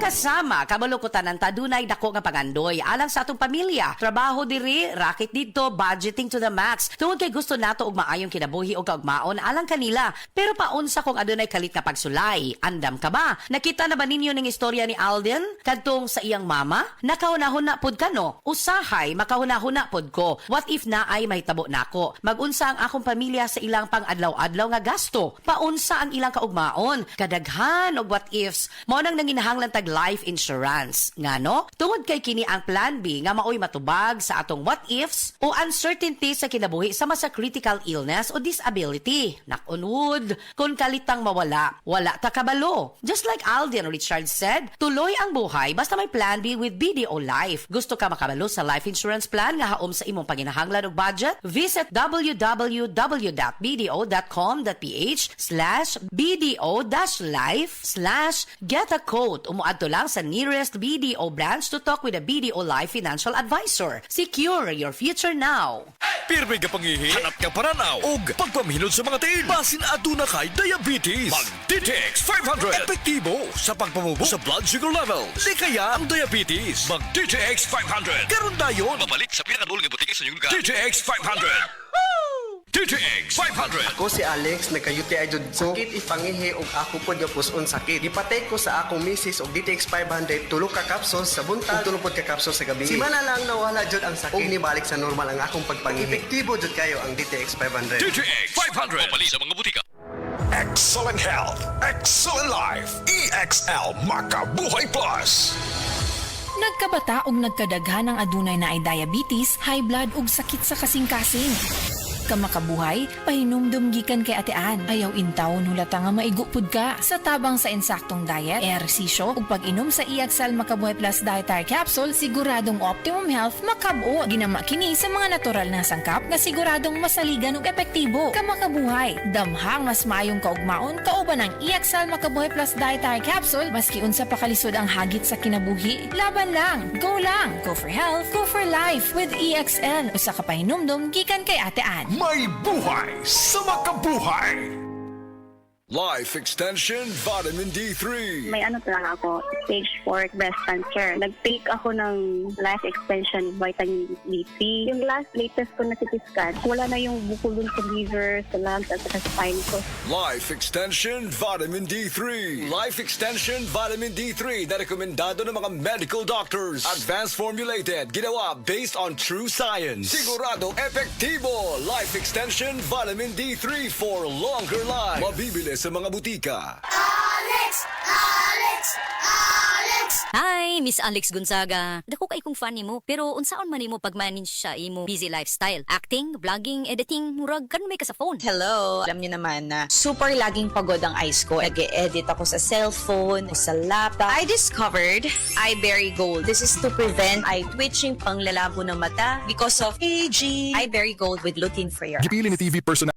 Magkasama, kabalukutan ng tadunay dako nga pagandoy alang sa atong pamilya. Trabaho diri, racket dito, budgeting to the max. Tungod kay gusto nato og maayong kinabuhi o kaugmaon alang kanila. Pero paunsa kung adunay kalit nga pagsulay. Andam ka ba? Nakita na ba ninyo ning istorya ni Alden kadtong sa iyang mama? Nakahunahuna pod ka no? Usahay makahunahuna pod ko. What if na ay mahitabo nako? Magunsa ang akong pamilya sa ilang pang-adlaw-adlaw nga gasto? Paunsa ang ilang kaugmaon? Kadaghan og what ifs. Mao nang nanginahanglan tag life insurance. Ngano? Tungod kay kini ang plan B nga maoy matubag sa atong what ifs o uncertainty sa kinabuhi sama sa critical illness o disability. Nakunod, kung kalitang mawala, wala ta kabalo. Just like Alden Richard said, tuloy ang buhay basta may plan B with BDO Life. Gusto ka makabalo sa life insurance plan nga haom sa imong panginahanglan og budget? Visit www.bdo.com.ph/bdo-life/get a quote. Umuadto lang sa nearest BDO branch to talk with a BDO Life financial advisor. Secure your future now. Pirmi ka pangihi, hanap ka paranaw, ug pagpamihinod sa mga tiil. Basin aduna kay diabetes. Mag-DTX 500. Epektibo sa pagpamubo sa blood sugar level. Di kaya ang diabetes. Mag-DTX 500. Karon dayon. Mabalit sa pinakadulong nga butika sa inyong lugar. DTX 500. DTX 500. Ako si Alex, nagka-UTI jud ko. Sakit ipangihi og ako pod nga puson sakit. Gipatay ko sa akong misis og DTX 500 tulo ka capsules sa buntag, tulo pod ka capsules sa gabi. Si mana lang nawala jud ang sakit. Og nibalik sa normal ang akong pagpangihi. Epektibo jud kayo ang DTX 500. DTX 500. Mabalit sa mga butika. Excellent health, excellent life. EXL Makabuhay Plus. Nagkabata og nagkadaghan ng adunay na ay diabetes, high blood ug sakit sa kasing-kasing. Kamakabuhay, pahinumdum gikan kay atean. Ayaw intaw hulata nga maigupod ka. Sa tabang sa insaktong diet, ehersisyo ug pag-inom sa EXL Makabuhay Plus Dietary Capsule, siguradong optimum health makabuo. Ginama kini sa mga natural na sangkap nga siguradong masaligan ug epektibo. Kamakabuhay, damhang mas maayong kaugmaon kauban ng EXL Makabuhay Plus Dietary Capsule maski unsa pa kalisod ang hagit sa kinabuhi. Laban lang, go lang. Go for health, go for life with EXL. Usa ka pahinumdum gikan kay atean. May buhay sa makabuhay! Life Extension Vitamin D3. May ano talaga ako, stage 4 breast cancer. Nag-take ako ng life extension vitamin D3. Yung latest ko na CT scan, wala na yung bukol dun sa liver, sa lungs, at sa spine ko. Life Extension Vitamin D3. Life Extension Vitamin D3 na rekomendado ng mga medical doctors. Advanced formulated, ginawa based on true science. Siguradong epektibo. Life Extension Vitamin D3 for longer life. Mabibili sa mga butika. Alex! Hi, Miss Alex Gonzaga. Dako kay kong fan nimo, pero unsaon man nimo pag-manage sa imo busy lifestyle? Acting, vlogging, editing, murag kan may ka sa phone. Hello! Alam niyo naman na super laging pagod ang eyes ko. Nag-e-edit ako sa cellphone, sa laptop. I discovered Eyeberry Gold. This is to prevent eye twitching, panglalabo ng mata because of aging. Eyeberry Gold with lutein free. Gipili ni TV personality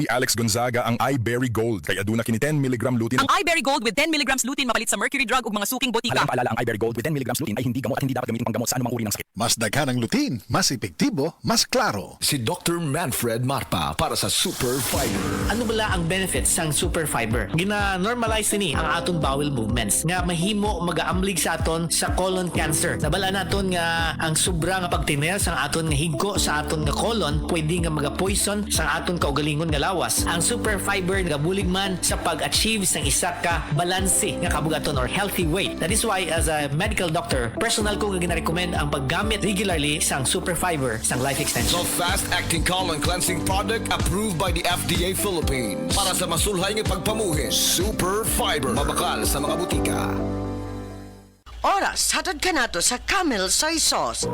Alex Gonzaga ang Eyeberry Gold kay aduna kini 10 mg lutein. Ang Eyeberry Gold with 10 mg lutein mapalit sa mercury drug ug mga suking botika. Alam paalala ang Eyeberry Gold with 10 mg lutein ay hindi gamot at hindi dapat gamitin panggamot sa anumang uri ng sakit. Mas daghan ang lutein, mas epektibo, mas klaro. Si Dr. Manfred Marpa para sa Super Fiber. Ano bala ang benefits sang Super Fiber? Gina-normalize ni ang aton bowel movements nga mahimo magaamblig sa aton sa colon cancer. Nabala naton nga ang sobra nga pagtiner sa aton nga higko sa aton nga colon pwede nga maga-poison sa aton kaugalingon nga lawas. Ang Super Fiber nagabulig man sa pag-achieve sang isa ka balanse nga kabugaton or healthy weight. That is why as a medical doctor, personal ko nga gina-recommend ang paggamit regularly sang Super Fiber sang life extension. So fast-acting colon cleansing product approved by the FDA Philippines. Para sa masulhay ng pagpamuhin, Super Fiber. Mabakal sa mga butika. Oras, hatod ka nato sa Camel Soy Sauce.